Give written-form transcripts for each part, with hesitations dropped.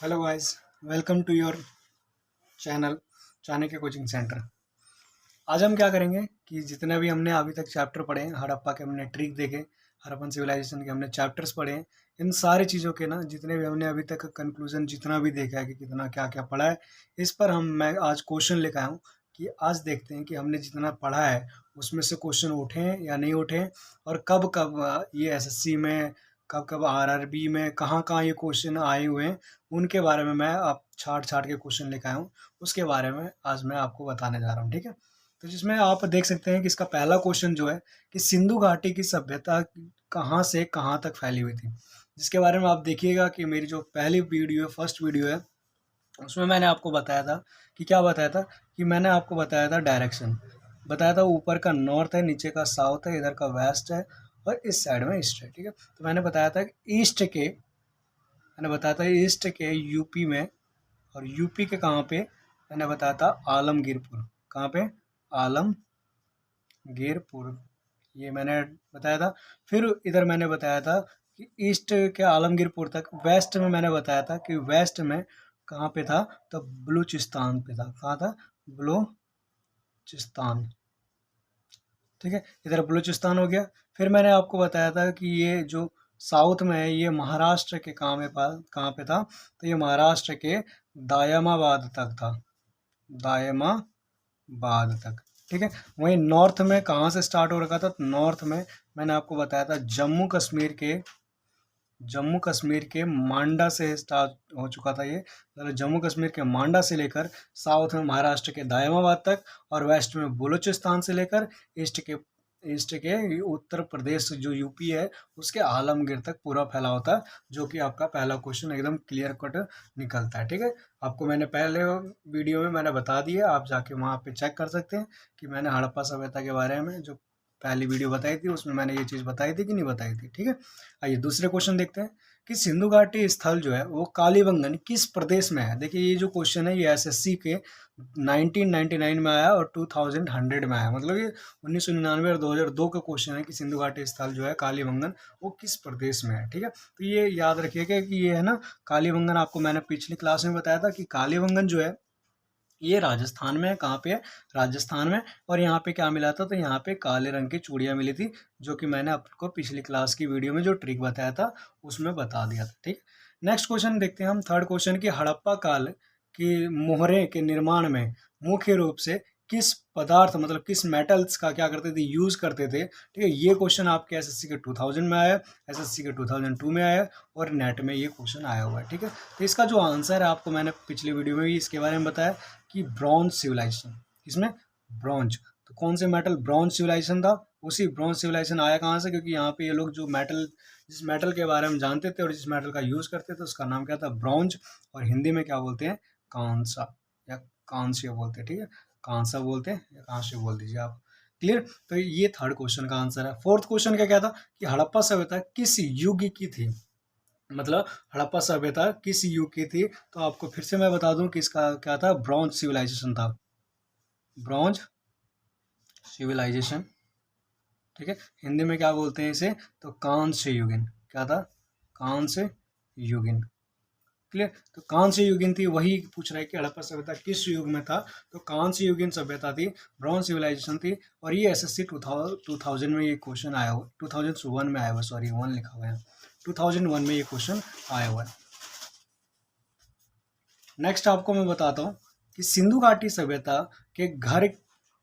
Hello guys, welcome to your channel Chanakya coaching centre. आज हम क्या करेंगे कि जितने भी हमने अभी तक चैप्टर पढ़े हैं, हड़प्पा के हमने ट्रिक देखे, हड़प्पन सिविलाइजेशन के हमने चैप्टर्स पढ़े हैं, इन सारी चीज़ों के ना जितने भी हमने अभी तक कंक्लूजन जितना भी देखा है कि कितना क्या क्या पढ़ा है, इस पर मैं आज क्वेश्चन लेकर आया हूँ कि आज देखते हैं कि हमने जितना पढ़ा है उसमें से क्वेश्चन उठे हैं या नहीं उठे हैं, और कब कब ये एसएससी में, कब कब आरआरबी में, कहाँ कहाँ ये क्वेश्चन आए हुए हैं, उनके बारे में मैं आप छाट छाट के क्वेश्चन लेकर आया हूँ। उसके बारे में आज मैं आपको बताने जा रहा हूँ, ठीक है। तो जिसमें आप देख सकते हैं कि इसका पहला क्वेश्चन जो है कि सिंधु घाटी की सभ्यता कहाँ से कहाँ तक फैली हुई थी, जिसके बारे में आप देखिएगा कि मेरी जो पहली वीडियो है, फर्स्ट वीडियो है, उसमें मैंने आपको बताया था कि क्या बताया था कि मैंने आपको बताया था डायरेक्शन, बताया था ऊपर का नॉर्थ है, नीचे का साउथ है, इधर का वेस्ट है और इस साइड में ईस्ट है, ठीक है। तो मैंने बताया था कि मैंने बताया था ईस्ट के यूपी में, और यूपी के कहाँ पे, मैंने बताया था आलमगीरपुर। कहाँ पे? आलमगीरपुर, ये मैंने बताया था। फिर इधर मैंने बताया था कि ईस्ट के आलमगीरपुर तक। वेस्ट में मैंने बताया था कि वेस्ट में कहाँ पे था, तो बलूचिस्तान पे था। कहाँ था? बलूचिस्तान, ठीक है। इधर बलूचिस्तान हो गया। फिर मैंने आपको बताया था कि ये जो साउथ में है, ये महाराष्ट्र के कहाँ पे था, तो ये महाराष्ट्र के दायमाबाद तक था, दायमाबाद तक, ठीक है। वहीं नॉर्थ में कहाँ से स्टार्ट हो रखा था, तो नॉर्थ में मैंने आपको बताया था जम्मू कश्मीर के मांडा से स्टार्ट हो चुका था ये, मतलब जम्मू कश्मीर के मांडा से लेकर साउथ में महाराष्ट्र के दायमाबाद तक, और वेस्ट में बलूचिस्तान से लेकर ईस्ट के उत्तर प्रदेश जो यूपी है उसके आलमगीर तक पूरा फैला होता है, जो कि आपका पहला क्वेश्चन एकदम क्लियर कट निकलता है, ठीक है। आपको मैंने पहले वीडियो में मैंने बता दिया, आप जाके वहाँ पे चेक कर सकते हैं कि मैंने हड़प्पा सभ्यता के बारे में जो पहली वीडियो बताई थी उसमें मैंने ये चीज़ बताई थी कि नहीं बताई थी, ठीक है। आइए दूसरे क्वेश्चन देखते हैं कि सिंधु घाटी स्थल जो है वो कालीबंगन किस प्रदेश में है। देखिए ये जो क्वेश्चन है ये एसएससी के 1999 में आया और 2100 में आया, मतलब ये 1999 और 2002 का क्वेश्चन है कि सिंधु घाटी स्थल जो है कालीबंगन वो किस प्रदेश में है, ठीक है। तो ये याद रखिएगा कि ये है ना कालीबंगन। आपको मैंने पिछली क्लास में बताया था कि कालीबंगन जो है ये राजस्थान में है। कहाँ पे है? राजस्थान में। और यहाँ पे क्या मिला था, तो यहाँ पे काले रंग की चूड़ियाँ मिली थी, जो कि मैंने आपको पिछली क्लास की वीडियो में जो ट्रिक बताया था उसमें बता दिया था, ठीक। नेक्स्ट क्वेश्चन देखते हैं हम, थर्ड क्वेश्चन की हड़प्पा काल की मोहरे के निर्माण में मुख्य रूप से किस पदार्थ, मतलब किस मेटल्स का क्या करते थे, यूज करते थे, ठीक है। ये क्वेश्चन आपके एसएससी के 2000 में आया, एसएससी के 2002 में आया, और नेट में ये क्वेश्चन आया हुआ है, ठीक है। तो इसका जो आंसर है आपको मैंने पिछली वीडियो में भी इसके बारे में बताया कि ब्रॉन्ज सिविलाइजेशन। इसमें ब्रॉन्ज, तो कौन से मेटल? ब्रॉन्ज सिविलाइजेशन था। उसी ब्रॉन्ज सिविलाइजेशन आया कहाँ से? क्योंकि यहाँ पे ये लोग जो मेटल, जिस मेटल के बारे में जानते थे और जिस मेटल का यूज करते थे उसका नाम क्या था? ब्रॉन्ज। और हिंदी में क्या बोलते हैं? कांसा या कांस्य बोलते हैं, ठीक है। कांसा बोलते हैं या कांस्य बोल दीजिए आप, क्लियर। तो ये थर्ड क्वेश्चन का आंसर है। फोर्थ क्वेश्चन क्या क्या था कि हड़प्पा सभ्यता किस युग की थी, मतलब हड़प्पा सभ्यता किस युग की थी। तो आपको फिर से मैं बता दूं कि इसका क्या था, ब्रॉन्ज सिविलाइजेशन था, ब्रॉन्ज सिविलाइजेशन, ठीक है। हिंदी में क्या बोलते हैं इसे, तो कांस्य युगीन। क्या था? कांस्य युगीन, क्लियर। तो कांस्य युगीन थी, वही पूछ रहा है कि हड़प्पा सभ्यता किस युग में था, तो कांस्य युगीन सभ्यता थी, ब्रॉन्ज सिविलाइजेशन थी। और ये एसएससी 2000 में ये क्वेश्चन आया हुआ, 2001 में आया हुआ, सॉरी 1 लिखा हुआ है, 2001 में ये क्वेश्चन आया हुआ है। नेक्स्ट आपको मैं बताता हूँ कि सिंधु घाटी सभ्यता के घर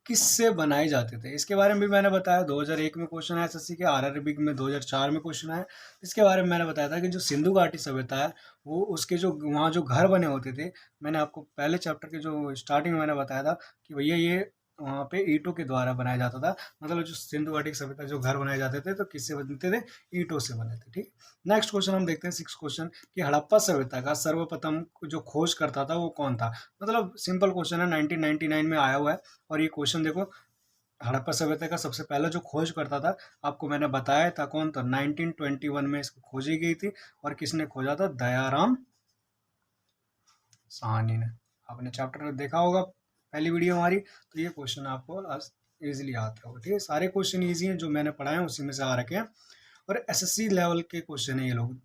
किससे बनाए जाते थे। इसके बारे में भी मैंने बताया, 2001 में क्वेश्चन आया एसएससी के, आरआरबी में 2004 में क्वेश्चन आया। इसके बारे में मैंने बताया था कि जो सिंधु घाटी सभ्यता है वो उसके जो वहाँ जो घर बने होते थे, मैंने आपको पहले चैप्टर के जो स्टार्टिंग में मैंने बताया था कि भैया ये वहाँ पे ईंटों के द्वारा बनाया जाता था, मतलब जो सिंधु घाटी सभ्यता जो घर बनाए जाते थे तो किससे बनते थे? ईंटों से बने थे, ठीक। नेक्स्ट क्वेश्चन हम देखते हैं, सिक्स क्वेश्चन कि हड़प्पा सभ्यता का सर्वप्रथम जो खोज करता था वो कौन था। मतलब सिंपल क्वेश्चन है, 1999 में आया हुआ है। और ये क्वेश्चन देखो, हड़प्पा सभ्यता का सबसे पहले जो खोज करता था आपको मैंने बताया था कौन, तो 1921 में इसको खोजी गई थी। और किसने खोजा था? दयाराम साहनी ने। आपने चैप्टर देखा होगा पहली वीडियो हमारी, तो ये क्वेश्चन आपको इजीली आता होगा, ठीक है। सारे क्वेश्चन इजी हैं जो मैंने पढ़ाए हैं उसी में से आ रखे हैं, और एसएससी लेवल के क्वेश्चन है ये लोग।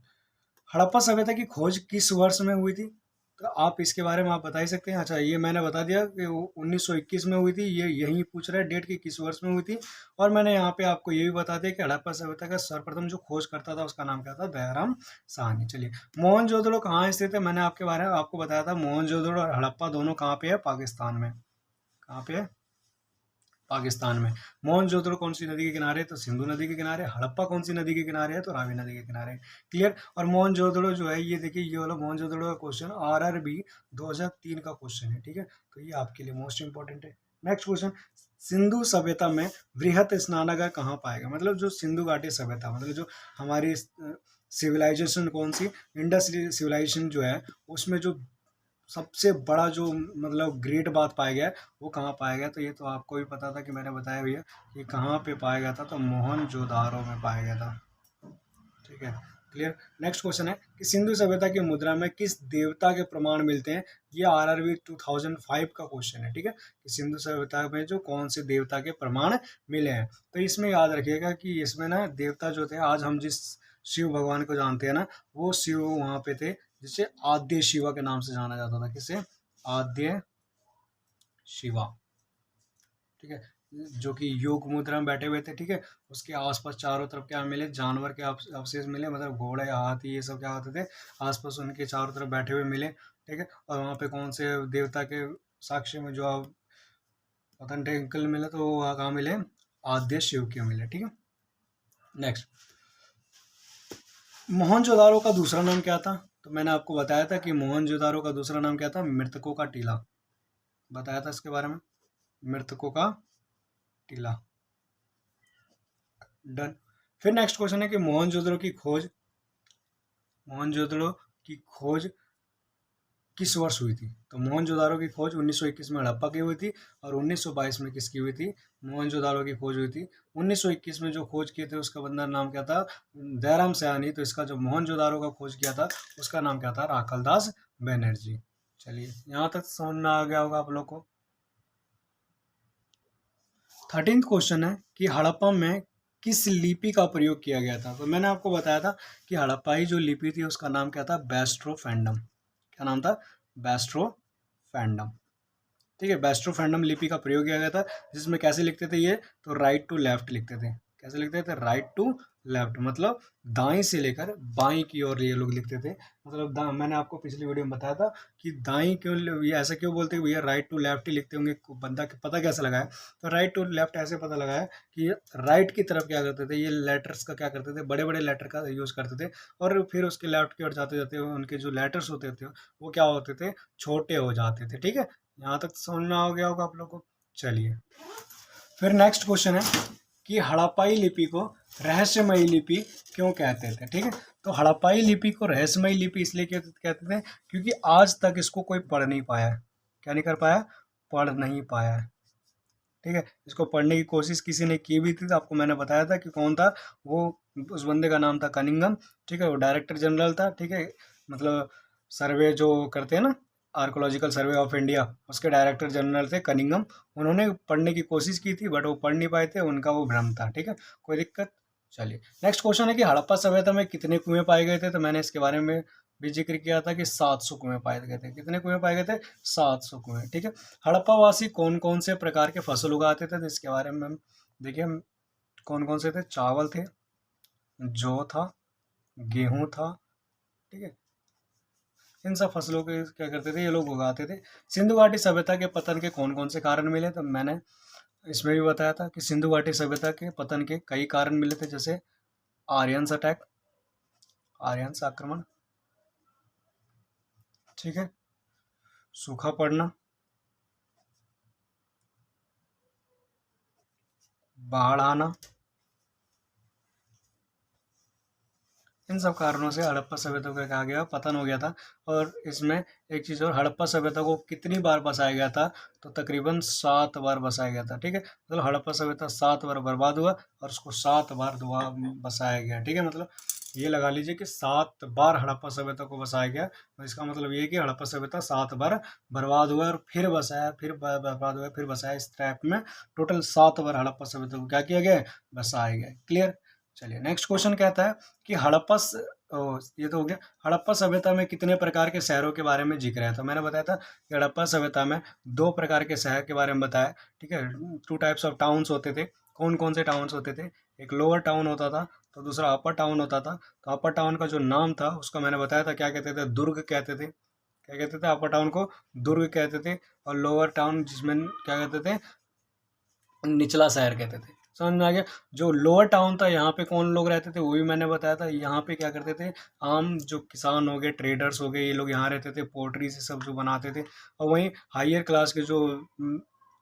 हड़प्पा सभ्यता की खोज किस वर्ष में हुई थी? तो आप इसके बारे में आप बता ही सकते हैं। अच्छा, ये मैंने बता दिया कि वो 1921 में हुई थी, ये यही पूछ रहा है डेट की किस वर्ष में हुई थी। और मैंने यहाँ पे आपको ये भी बता दिया कि हड़प्पा सभ्यता का सर्वप्रथम जो खोज करता था उसका नाम क्या था, दयाराम साहनी। चलिए, मोहनजोदड़ो कहाँ स्थित है, मैंने आपके बारे में आपको बताया था, मोहनजोदड़ो और हड़प्पा दोनों कहाँ पे है, पाकिस्तान में। कहाँ पे है, पाकिस्तान में। मोहनजोदड़ो कौन सी नदी के किनारे है, तो सिंधु नदी के किनारे। हड़प्पा कौन सी नदी के किनारे है, तो रावी नदी के किनारे। क्लियर। और मोहनजोदड़ो जो है, ये देखिए, ये वाला मोहनजोदड़ो का क्वेश्चन RRB 2003 का क्वेश्चन है, ठीक है। तो ये आपके लिए मोस्ट इंपॉर्टेंट है। नेक्स्ट क्वेश्चन, सिंधु सभ्यता में वृहत स्नानागार कहाँ पाएगा, मतलब जो सिंधु घाटी सभ्यता, मतलब जो हमारी सिविलाइजेशन कौन सी, इंडस सिविलाइजेशन जो है, उसमें जो सबसे बड़ा जो मतलब ग्रेट बात पाया गया है, वो कहाँ पाया गया, तो ये तो आपको भी पता था कि मैंने बताया भैया कि कहाँ पे पाया गया था, तो मोहनजोदारो में पाया गया था, ठीक है। क्लियर। नेक्स्ट क्वेश्चन है कि सिंधु सभ्यता की मुद्रा में किस देवता के प्रमाण मिलते हैं, ये RRB 2005 का क्वेश्चन है, ठीक है, कि सिंधु सभ्यता में जो कौन से देवता के प्रमाण मिले हैं। तो इसमें याद रखिएगा कि इसमें ना देवता जो थे, आज हम जिस शिव भगवान को जानते हैं ना, वो शिव वहाँ पे थे जिसे आद्य शिवा के नाम से जाना जाता था। किसे, आद्य शिवा, ठीक है, जो कि योग मुद्रा में बैठे हुए थे, ठीक है। उसके आसपास चारों तरफ क्या मिले, जानवर के अवशेष मिले, मतलब घोड़े, हाथी, ये सब क्या होते थे, आसपास उनके चारों तरफ बैठे हुए मिले, ठीक है। और वहाँ पे कौन से देवता के साक्ष्य में जो ऑथेंटिकल मिले, तो वो कहाँ मिले, आद्य शिव के मिले, ठीक है। नेक्स्ट, मोहनजोदारो का दूसरा नाम क्या था, तो मैंने आपको बताया था कि मोहनजोदारो का दूसरा नाम क्या था, मृतकों का टीला, बताया था इसके बारे में, मृतकों का टीला। डन। फिर नेक्स्ट क्वेश्चन है कि मोहनजोदड़ो की खोज किस वर्ष हुई थी, तो मोहनजोदारो की खोज 1921 में हड़प्पा की हुई थी, और 1922 में किसकी हुई थी, मोहनजोदारो की खोज हुई थी। 1921 में जो खोज किए थे उसका बंदा नाम क्या था, दयाराम सयानी। तो इसका जो मोहनजोदारो का खोज किया था उसका नाम क्या था, राखलदास बनर्जी। चलिए, यहाँ तक समझ में आ गया होगा आप लोग को। 13th क्वेश्चन है कि हड़प्पा में किस लिपि का प्रयोग किया गया था, तो मैंने आपको बताया था कि हड़प्पाई जो लिपि थी उसका नाम क्या था, बेस्ट्रोफेंडम। क्या नाम था, बेस्ट्रोफेंडम, ठीक है। बेस्ट्रोफेंडम लिपि का प्रयोग किया गया था, जिसमें कैसे लिखते थे ये, तो राइट टू लेफ्ट लिखते थे। कैसे लिखते थे, राइट टू लेफ्ट, मतलब दाएं से लेकर बाएं की ओर ये लोग लिखते थे। मतलब मैंने आपको पिछली वीडियो में बताया था कि दाएं क्यों, ये ऐसा क्यों बोलते हैं भैया, राइट टू लेफ्ट ही लिखते होंगे, बंदा पता कैसे लगाया, तो राइट टू लेफ्ट ऐसे पता लगाया कि राइट की तरफ क्या करते थे, ये लेटर्स का क्या करते थे, बड़े बड़े लेटर का यूज करते थे, और फिर उसके लेफ्ट की ओर जाते जाते उनके जो लेटर्स होते थे वो क्या होते थे, छोटे हो जाते थे, ठीक है। यहाँ तक समझ में आ गया होगा आप लोग को। चलिए, फिर नेक्स्ट क्वेश्चन है कि हड़प्पाई लिपि को रहस्यमयी लिपि क्यों कहते थे, ठीक है। तो हड़प्पाई लिपि को रहस्यमयी लिपि इसलिए क्यों कहते थे, क्योंकि आज तक इसको कोई पढ़ नहीं पाया है। क्या नहीं कर पाया, पढ़ नहीं पाया है, ठीक है। इसको पढ़ने की कोशिश किसी ने की भी थी, तो आपको मैंने बताया था कि कौन था वो, उस बंदे का नाम था कनिंगम, ठीक है। वो डायरेक्टर जनरल था, ठीक है, मतलब सर्वे जो करते हैं ना, आर्कोलॉजिकल सर्वे ऑफ इंडिया, उसके डायरेक्टर जनरल थे कनिंगम। उन्होंने पढ़ने की कोशिश की थी बट वो पढ़ नहीं पाए थे, उनका वो भ्रम था, ठीक है, कोई दिक्कत। चलिए, नेक्स्ट क्वेश्चन है कि हड़प्पा सभ्यता में कितने कुएं पाए गए थे, तो मैंने इसके बारे में भी जिक्र किया था कि 700 कुएं पाए गए थे। कितने कुएं पाए गए थे, 700 कुएं, ठीक है। हड़प्पा वासी कौन कौन से प्रकार के फसल उगाते थे, तो इसके बारे में हम देखिए, कौन कौन से थे, चावल थे, जौ था, गेहूं था, ठीक है। इन सब फसलों के क्या करते थे, ये लोग उगाते थे। सिंधु घाटी सभ्यता के पतन के कौन कौन से कारण मिले, तो मैंने इसमें भी बताया था कि सिंधु घाटी सभ्यता के पतन के कई कारण मिले थे, जैसे आर्यंस अटैक, आर्यंस आक्रमण, ठीक है, सूखा पड़ना, बाढ़ आना, इन सब कारणों से हड़प्पा सभ्यता का कहा गया पतन हो गया था। और इसमें एक चीज़ और, हड़प्पा सभ्यता को कितनी बार बसाया गया था, तो तकरीबन 7 बार बसाया गया था, ठीक है। मतलब हड़प्पा सभ्यता 7 बार बर्बाद हुआ और उसको 7 बार दोबारा बसाया गया, ठीक है। मतलब ये लगा लीजिए कि 7 बार हड़प्पा सभ्यता को बसाया गया, तो इसका मतलब ये है कि हड़प्पा सभ्यता 7 बार बर्बाद हुआ और फिर बसाया, फिर बर्बाद हुआ, फिर बसाया, इस टाइप में टोटल 7 बार हड़प्पा सभ्यता को क्या किया गया, बसाया गया। क्लियर। चलिए, नेक्स्ट क्वेश्चन कहता है कि ये तो हो गया। हड़प्पा सभ्यता में कितने प्रकार के शहरों के बारे में जिक्र है? तो मैंने बताया था कि हड़प्पा सभ्यता में 2 प्रकार के शहर के बारे में बताया, ठीक है? 2 टाइप्स ऑफ टाउन्स होते थे। कौन-कौन से टाउन्स होते थे? एक लोअर टाउन होता था, तो दूसरा अपर टाउन होता था। तो अपर टाउन का जो नाम था उसको मैंने बताया था क्या कहते थे? दुर्ग कहते थे। क्या कहते थे? अपर टाउन को दुर्ग कहते थे और लोअर टाउन जिसमें क्या कहते थे? निचला शहर कहते थे। समझ में आ गया? जो लोअर टाउन था यहाँ पे कौन लोग रहते थे वो भी मैंने बताया था। यहाँ पे क्या करते थे, आम जो किसान हो गए, ट्रेडर्स हो गए, ये लोग यहाँ रहते थे, पोल्ट्री से सब जो बनाते थे। और वहीं हायर क्लास के जो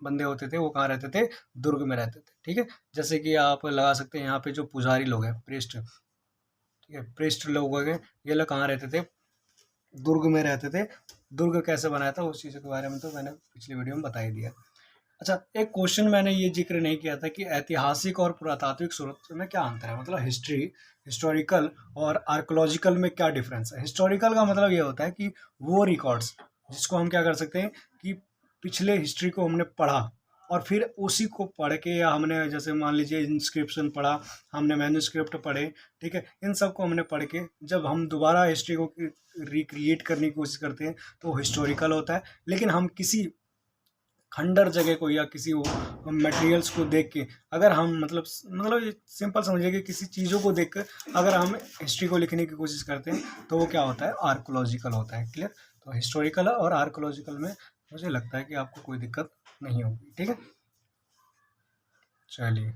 बंदे होते थे वो कहाँ रहते थे? दुर्ग में रहते थे। ठीक है, जैसे कि आप लगा सकते हैं यहाँ पे जो पुजारी लोग हैं, प्रेस्ट, ठीक है, प्रेस्ट लोग हो गए, ये लोग कहाँ रहते थे? दुर्ग में रहते थे। दुर्ग कैसे बनाया था उस चीज़ के बारे में तो मैंने पिछली वीडियो में बता ही दिया। अच्छा, एक क्वेश्चन मैंने ये जिक्र नहीं किया था कि ऐतिहासिक और पुरातात्विक स्रोत में क्या अंतर है, मतलब हिस्टोरिकल और आर्कोलॉजिकल में क्या डिफरेंस है। हिस्टोरिकल का मतलब ये होता है कि वो रिकॉर्ड्स जिसको हम क्या कर सकते हैं कि पिछले हिस्ट्री को हमने पढ़ा और फिर उसी को पढ़ के, या हमने जैसे मान लीजिए इंस्क्रिप्शन पढ़ा, हमने मैन्युस्क्रिप्ट पढ़े, ठीक है, इन सब को हमने पढ़ के जब हम दोबारा हिस्ट्री को रिक्रिएट करने की कोशिश करते हैं तो वो हिस्टोरिकल होता है। लेकिन हम किसी खंडर जगह को या किसी मटेरियल्स को देख के अगर हम मतलब ये सिंपल समझिए कि किसी चीज़ों को देख कर अगर हम हिस्ट्री को लिखने की कोशिश करते हैं तो वो क्या होता है? आर्कोलॉजिकल होता है। क्लियर? तो हिस्टोरिकल और आर्कोलॉजिकल में मुझे लगता है कि आपको कोई दिक्कत नहीं होगी। ठीक है, चलिए,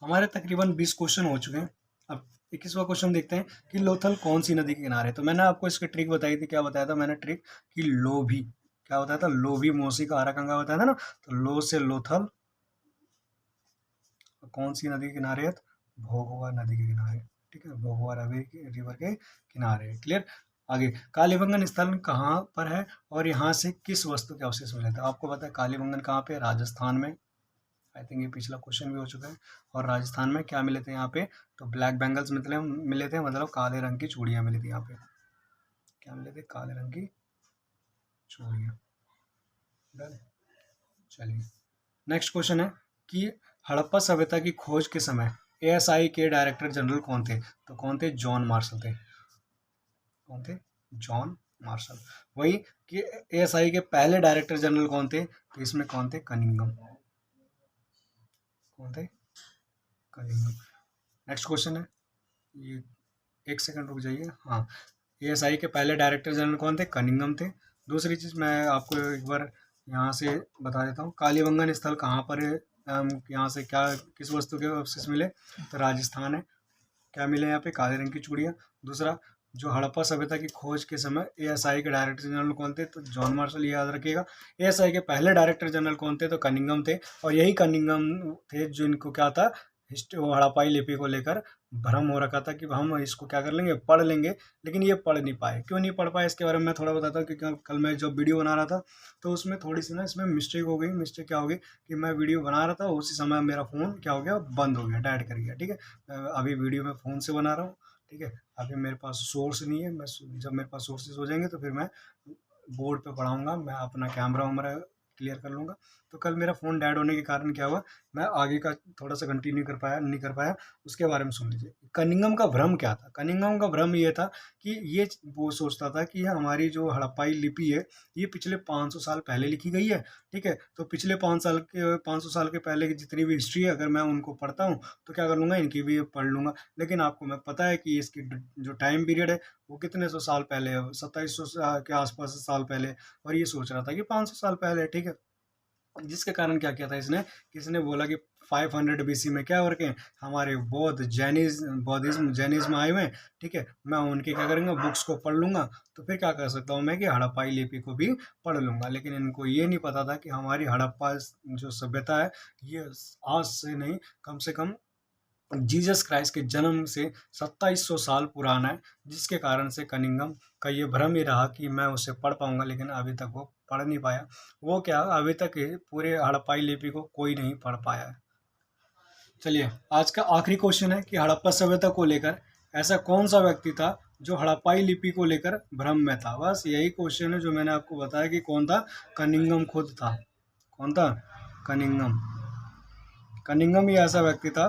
हमारे तकरीबन 20 क्वेश्चन हो चुके हैं। अब 21वां क्वेश्चन देखते हैं कि लोथल कौन सी नदी के किनारे है। तो मैंने आपको इसकी ट्रिक बताई थी। क्या बताया था मैंने ट्रिक? कि लोभी, क्या बताया था? लोभी मोसी का आरा गंगा बताया था ना। तो लो से लोथल कौन सी नदी के किनारे है? तो भोगवा नदी के किनारे। ठीक है, भोगवा रिवर के किनारे। क्लियर? आगे, कालीबंगन स्थल कहाँ पर है और यहाँ से किस वस्तु के अवशेष मिले थे? आपको पता है कालीबंगन कहाँ पे? राजस्थान में। आई थिंक ये पिछला क्वेश्चन भी हो चुका है। और राजस्थान में क्या मिले थे यहाँ पे? तो ब्लैक बैंगल्स मिले थे, मतलब काले रंग की चूड़ियाँ मिली थी यहाँ पे। क्या मिले थे? काले रंग की चूड़ियाँ। डन। चलिए, नेक्स्ट क्वेश्चन है कि हड़प्पा सभ्यता की खोज के समय एएसआई के डायरेक्टर जनरल कौन थे? तो कौन थे? जॉन मार्शल थे। कौन थे? John Marshall. वही कि एएसआई के पहले डायरेक्टर जनरल कौन थे? तो इसमें कौन थे? कनिंगम। कौन थे? कनिंगम। नेक्स्ट क्वेश्चन है ये, एक सेकंड रुक जाइए। हाँ, एएसआई के पहले डायरेक्टर जनरल कौन थे? कनिंगम थे। दूसरी चीज़ मैं आपको एक बार यहाँ से बता देता हूँ, कालीबंगन स्थल कहाँ पर है? यहाँ से क्या किस वस्तु के अवशेष मिले? तो राजस्थान है। क्या मिले यहाँ पे? काले रंग की चूड़ियाँ। दूसरा, जो हड़प्पा सभ्यता की खोज के समय एएसआई के डायरेक्टर जनरल कौन थे? तो जॉन मार्शल, ये याद रखिएगा। एएसआई के पहले डायरेक्टर जनरल कौन थे? तो कनिंगम थे। और यही कनिंगम थे जो इनको क्या था, वो हड़प्पाई लिपि को लेकर भ्रम हो रखा था कि हम इसको क्या कर लेंगे, पढ़ लेंगे। लेकिन ये पढ़ नहीं पाए। क्यों नहीं पढ़ पाए इसके बारे में मैं थोड़ा बताता हूँ, क्योंकि कल मैं जब वीडियो बना रहा था तो उसमें थोड़ी सी ना इसमें मिस्टेक हो गई। मिस्टेक क्या हो गई कि मैं वीडियो बना रहा था, उसी समय मेरा फ़ोन क्या हो गया, बंद हो गया, डेड कर गया। ठीक है, मैं अभी वीडियो में फ़ोन से बना रहा हूँ। ठीक है, अभी मेरे पास सोर्स नहीं है। मैं जब मेरे पास सोर्सेज हो जाएंगे तो फिर मैं बोर्ड पे पढ़ाऊंगा, मैं अपना कैमरा वैमरा क्लियर कर लूँगा। तो कल मेरा फ़ोन डेड होने के कारण क्या हुआ, मैं आगे का थोड़ा सा कंटिन्यू कर पाया नहीं कर पाया। उसके बारे में सुन लीजिए। कनिंगम का भ्रम क्या था? कनिंगम का भ्रम ये था कि ये वो सोचता था कि हमारी जो हड़प्पाई लिपि है ये पिछले 500 साल पहले लिखी गई है। ठीक है, तो पिछले 500 साल के पहले की जितनी भी हिस्ट्री है अगर मैं उनको पढ़ता हूँ तो क्या कर लूँगा, इनकी भी पढ़ लूँगा। लेकिन आपको मैं पता है कि इसकी जो टाइम पीरियड है वो कितने सौ साल पहले है, 2700 के आसपास साल पहले। और ये सोच रहा था कि 500 साल पहले। ठीक है, जिसके कारण क्या किया था इसने, किसने बोला कि 500 बीसी में क्या करके हमारे बौद्ध जैनिज्म आए हुए हैं। ठीक है, मैं उनके क्या करूँगा, बुक्स को पढ़ लूँगा। तो फिर क्या कर सकता हूँ मैं कि हड़प्पाई लिपि को भी पढ़ लूँगा। लेकिन इनको ये नहीं पता था कि हमारी हड़प्पा जो सभ्यता है ये आज से नहीं, कम से कम जीसस क्राइस्ट के जन्म से 2700 साल पुराना है। जिसके कारण से कनिंगम का ये भ्रम ही रहा कि मैं उसे पढ़ पाऊंगा, लेकिन अभी तक वो पढ़ नहीं पाया। वो क्या, अभी तक ये पूरे हड़प्पाई लिपि को कोई नहीं पढ़ पाया है। चलिए, आज का आखिरी क्वेश्चन है कि हड़प्पा सभ्यता को लेकर ऐसा कौन सा व्यक्ति था जो हड़प्पाई लिपि को लेकर भ्रम में था? बस यही क्वेश्चन है जो मैंने आपको बताया कि कौन था। कनिंगम खुद था। कौन था? कनिंगम। कनिंगम ही ऐसा व्यक्ति था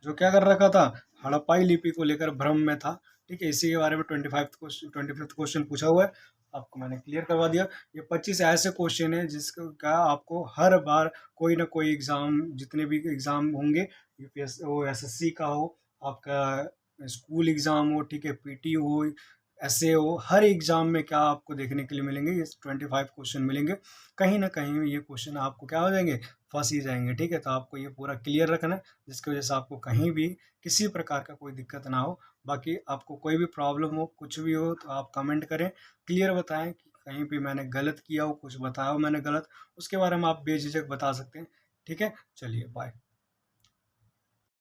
जो क्या कर रखा था, हड़प्पाई लिपि को लेकर भ्रम में था। ठीक है, इसी के बारे में 25th क्वेश्चन पूछा हुआ है, आपको मैंने क्लियर करवा दिया। ये 25 ऐसे क्वेश्चन है जिसका क्या आपको हर बार कोई ना कोई एग्जाम, जितने भी एग्जाम होंगे, यूपीएस हो, एसएससी का हो, आपका स्कूल एग्जाम हो, ठीक है, पीटी हो, ऐसे हो, हर एग्जाम में क्या आपको देखने के लिए मिलेंगे, ये 25 क्वेश्चन मिलेंगे। कहीं ना कहीं ये क्वेश्चन आपको क्या हो जाएंगे, फंस ही जाएंगे। ठीक है, तो आपको ये पूरा क्लियर रखना है, जिसकी वजह से आपको कहीं भी किसी प्रकार का कोई दिक्कत ना हो। बाकी आपको कोई भी प्रॉब्लम हो, कुछ भी हो, तो आप कमेंट करें, क्लियर बताएं कि कहीं भी मैंने गलत किया हो, कुछ बताया हो मैंने गलत, उसके बारे में आप बेझिझक बता सकते हैं। ठीक है, चलिए बाय।